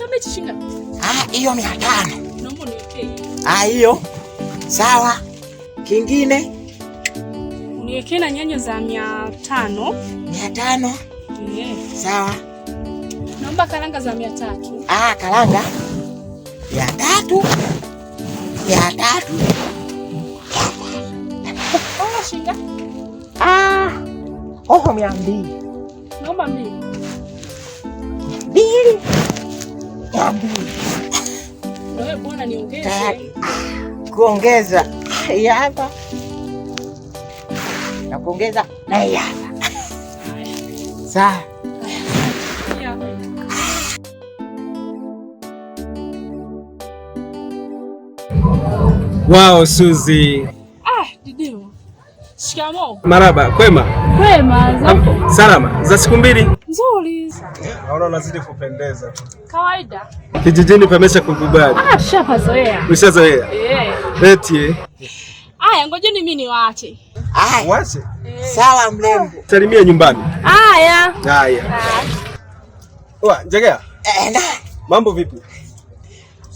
Kamechi shinga. Hiyo 500. Naomba niwekee. Hiyo. Sawa. Kingine? Niwekee na nyanya za 500. 500? Sawa. Naomba karanga za 300. Karanga. 300. 300. Shinga. 200. Naomba 2. 2. Wewe bwana niongeze. Kuongeza. Hapa. Na kuongeza na hapa. Sawa. Wow, Suzi. Didio. Shikamoo. Maraba, kwema? Kwema. Salama. Za siku mbili? Nzuri. Naona unazidi kupendeza. Kawaida. Kijijini pamesha kukubali. Shapazoea. Ushazoea? Eti. Ngojeni mimi niwaache. Waache? Sawa mlembo. Salimia nyumbani. Haya. Njegea. Mambo vipi?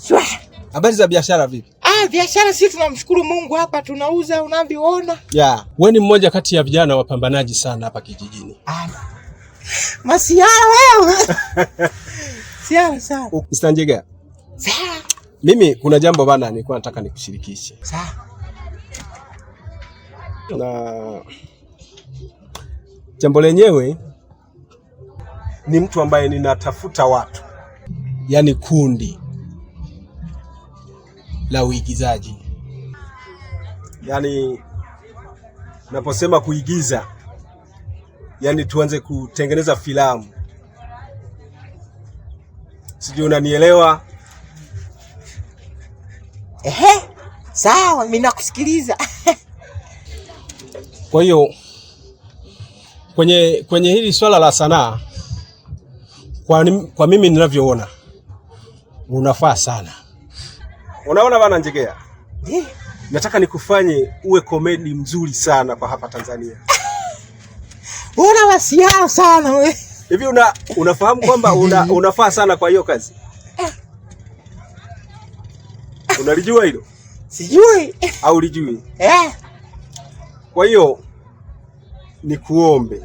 Shwa. Habari za biashara vipi? Biashara sisi tunamshukuru Mungu, hapa tunauza unavyoona. Wewe ni mmoja kati ya vijana wapambanaji sana hapa kijijini. Masiara wewe. Siara sawa. Mr. Njegea. Sawa. Mimi kuna jambo bana nilikuwa nataka nikushirikishe. Sawa. Na jambo lenyewe ni mtu ambaye ninatafuta watu, yaani kundi la uigizaji. Yaani naposema kuigiza, yaani tuanze kutengeneza filamu. Sijui unanielewa? Sawa, mimi nakusikiliza. Kwa hiyo kwenye hili swala la sanaa, kwa mimi ninavyoona unafaa sana. Unaona bana Njegea? Nataka nikufanye uwe komedi mzuri sana kwa hapa Tanzania. Una wasiao sana wewe. Hivi unafahamu kwamba unafaa sana kwa hiyo kazi? Unalijua hilo? Sijui. Au ulijui? Kwa hiyo nikuombe,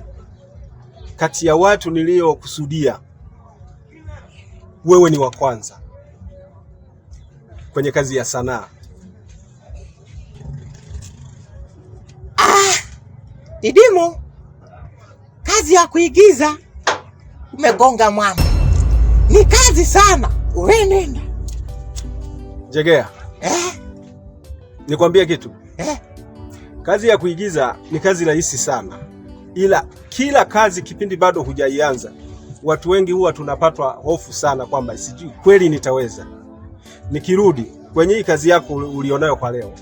kati ya watu niliokusudia, wewe ni wa kwanza kwenye kazi ya sanaa. Didimo, kazi ya kuigiza umegonga mwamba. Ni kazi sana. Wewe nenda. Njegea. Nikwambie kitu. Kazi ya kuigiza ni kazi rahisi sana. Ila kila kazi kipindi bado hujaianza, watu wengi huwa tunapatwa hofu sana kwamba sijui kweli nitaweza. Nikirudi kwenye hii kazi yako ulionayo kwa leo,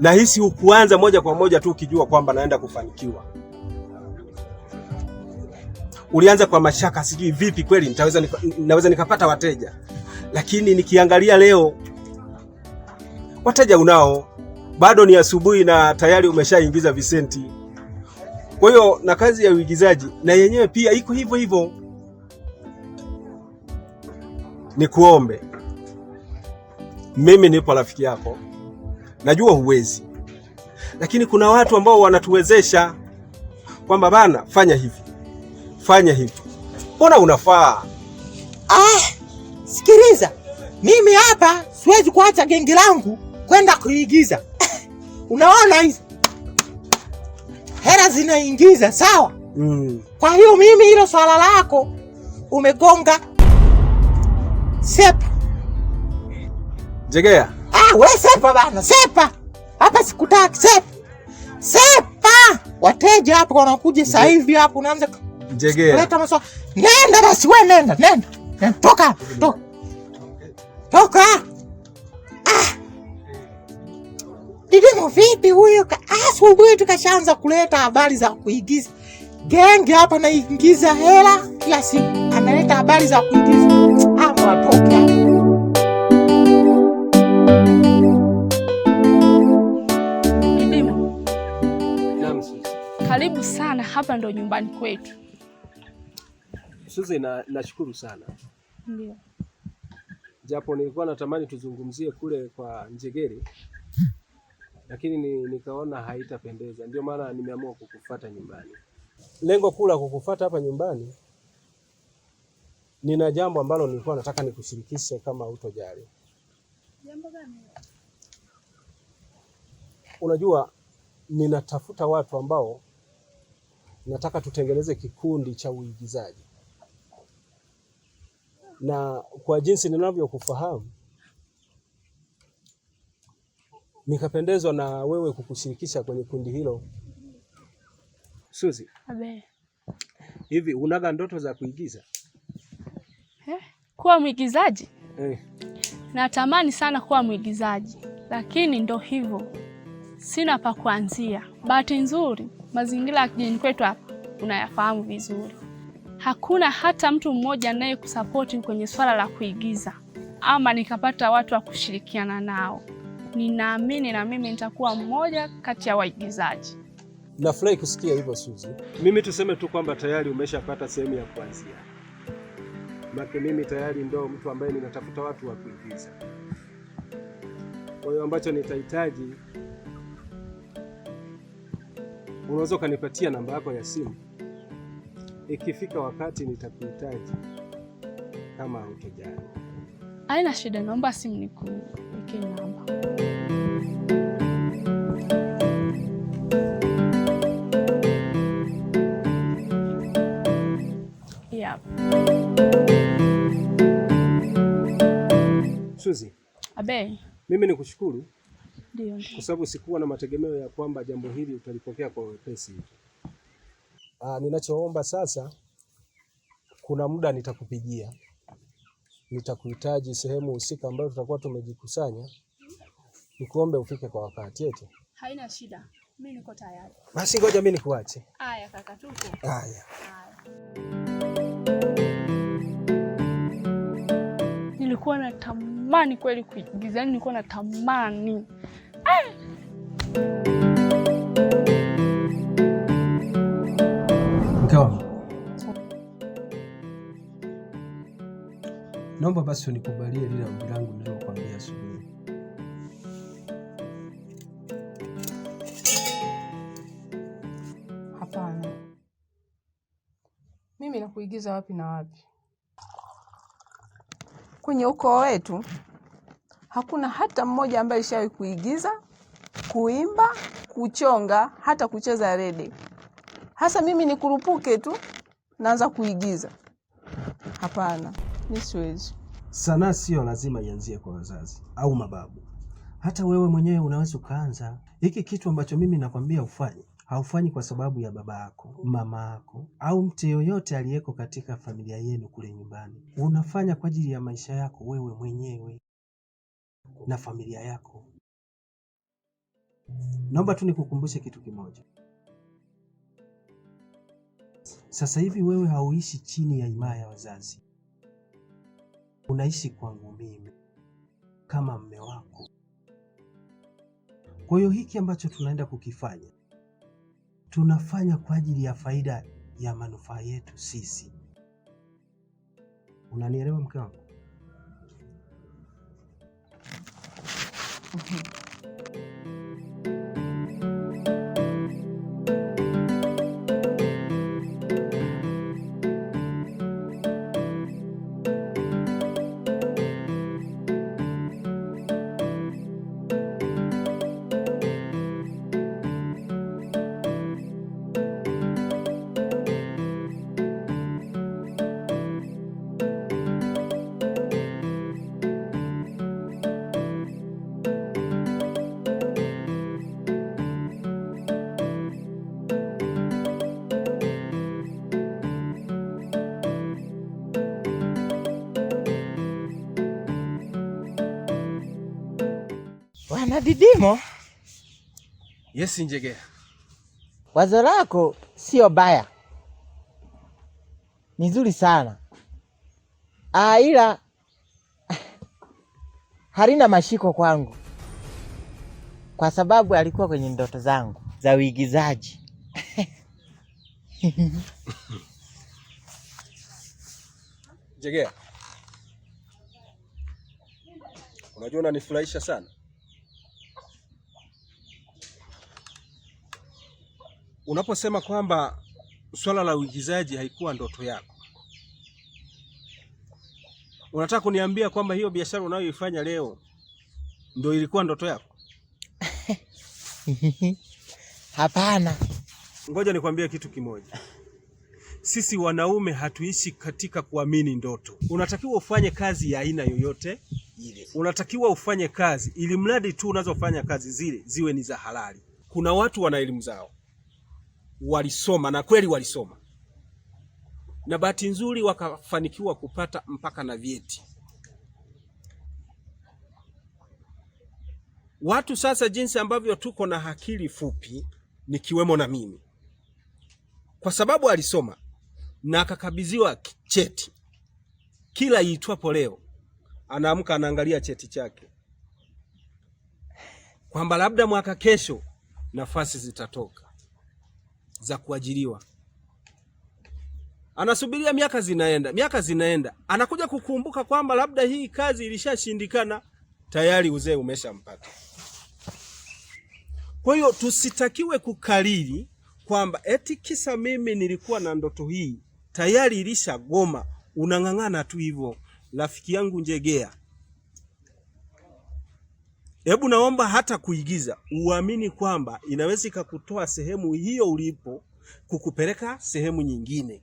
nahisi ukuanza moja kwa moja tu ukijua kwamba naenda kufanikiwa. Ulianza kwa mashaka, sijui vipi kweli naweza nikapata wateja. Lakini nikiangalia leo wateja unao, bado ni asubuhi na tayari umeshaingiza visenti. Kwa hiyo na kazi ya uigizaji na yenyewe pia iko hivyo hivyo. Nikuombe, mimi nipo rafiki yako, najua huwezi, lakini kuna watu ambao wanatuwezesha kwamba bana fanya hivi, fanya hivi. Mbona unafaa? Sikiliza, mimi hapa siwezi kuacha gengi langu kwenda kuigiza. Unaona hizi hela zinaingiza, sawa? Kwa hiyo mimi hilo swala lako umegonga sepa. Njegea. We sepa bana, sepa. Hapa sikutaki, sepa. Sepa. Wateja hapo wanakuja sasa hivi hapo unaanza Njegea. Leta maswala. Nenda basi wewe, nenda. Toka. Didimo vipi huyo? Asubuhi tukashaanza kuleta habari za kuigiza. Genge hapa naingiza hela kila siku. Analeta habari za kuigiza. Watoka. Didimo. Karibu sana, hapa ndo nyumbani kwetu. Suzi, nashukuru sana. Ndio. japo nilikuwa natamani tuzungumzie kule kwa Njegere, lakini nikaona haitapendeza, ndio maana nimeamua kukufuata nyumbani. Lengo kuu la kukufuata hapa nyumbani, nina jambo ambalo nilikuwa nataka nikushirikishe kama hutojali. Jambo gani? Unajua, ninatafuta watu ambao nataka tutengeneze kikundi cha uigizaji, na kwa jinsi ninavyokufahamu nikapendezwa na wewe kukushirikisha kwenye kundi hilo. Suzi, Abe. Hivi unaga ndoto za kuigiza? Kuwa mwigizaji? Natamani sana kuwa mwigizaji, lakini ndo hivyo, sina pa kuanzia. Bahati nzuri mazingira ya kijijini kwetu hapa unayafahamu vizuri, hakuna hata mtu mmoja anaye kusapoti kwenye swala la kuigiza, ama nikapata watu wa kushirikiana nao. Ninaamini na mimi nitakuwa mmoja kati ya waigizaji. Nafurahi kusikia hivyo Suzi. Mimi tuseme tu kwamba tayari umeshapata sehemu ya kuanzia. Maana mimi tayari ndo mtu ambaye ninatafuta watu wa kuigiza. Kwa hiyo ambacho nitahitaji, unaweza kanipatia namba yako ya simu. Ikifika wakati nitakuhitaji kama hutojali. Haina shida, naomba simu nikuwekee namba. Yep. Suzi. Abe. Mimi nikushukuru. Ndio. Kwa sababu sikuwa na mategemeo ya kwamba jambo hili utalipokea kwa wepesi hivi. Ninachoomba sasa, kuna muda nitakupigia. Nitakuhitaji sehemu husika ambayo tutakuwa tumejikusanya. Nikuombe ufike kwa wakati eti. Haina shida. Mimi niko tayari. Basi ngoja mimi nikuache. Haya kaka, tuko. Haya. Nilikuwa natamani kweli kuigiza, nilikuwa natamani. Mke wangu, naomba basi unikubalie lile ombi langu nililokuambia asubuhi. Hapana. Mimi nakuigiza wapi na wapi? Kwenye ukoo wetu hakuna hata mmoja ambaye alishawahi kuigiza, kuimba, kuchonga, hata kucheza rede. Hasa mimi nikurupuke tu naanza kuigiza. Hapana, mimi siwezi. Sanaa sio lazima ianzie kwa wazazi au mababu. Hata wewe mwenyewe unaweza ukaanza. Hiki kitu ambacho mimi nakwambia ufanye, haufanyi kwa sababu ya baba yako, mama yako au mtu yoyote aliyeko katika familia yenu kule nyumbani. Unafanya kwa ajili ya maisha yako wewe mwenyewe na familia yako. Naomba tu nikukumbushe kitu kimoja. Sasa hivi wewe hauishi chini ya himaya ya wazazi. Unaishi kwangu mimi kama mume wako. Kwa hiyo hiki ambacho tunaenda kukifanya, tunafanya kwa ajili ya faida ya manufaa yetu sisi. Unanielewa mke wangu? Wana Didimo? Yes, Njegere. Wazo lako sio baya. Ni nzuri sana. Ila halina mashiko kwangu. Kwa sababu alikuwa kwenye ndoto zangu za uigizaji. Njegere. Unajua unanifurahisha sana. Unaposema kwamba swala la uigizaji haikuwa ndoto yako, unataka kuniambia kwamba hiyo biashara unayoifanya leo ndio ilikuwa ndoto yako? Hapana. Ngoja nikwambie kitu kimoja. Sisi wanaume hatuishi katika kuamini ndoto. Unatakiwa ufanye kazi ya aina yoyote ile. Unatakiwa ufanye kazi ili mradi tu unazofanya kazi zile ziwe ni za halali. Kuna watu wana elimu zao, walisoma na kweli walisoma, na bahati nzuri wakafanikiwa kupata mpaka na vyeti. Watu sasa jinsi ambavyo tuko na akili fupi, nikiwemo na mimi, kwa sababu alisoma na akakabidhiwa cheti, kila iitwapo leo anaamka anaangalia cheti chake kwamba labda mwaka kesho nafasi zitatoka za kuajiriwa. Anasubiria miaka zinaenda, anakuja kukumbuka kwamba labda hii kazi ilishashindikana, tayari uzee umeshampata. Kwa hiyo tusitakiwe kukariri kwamba eti kisa mimi nilikuwa na ndoto hii tayari ilishagoma, unang'ang'ana tu hivyo. Rafiki yangu Njegea, hebu naomba hata kuigiza uamini kwamba inaweza ikakutoa sehemu hiyo ulipo kukupeleka sehemu nyingine.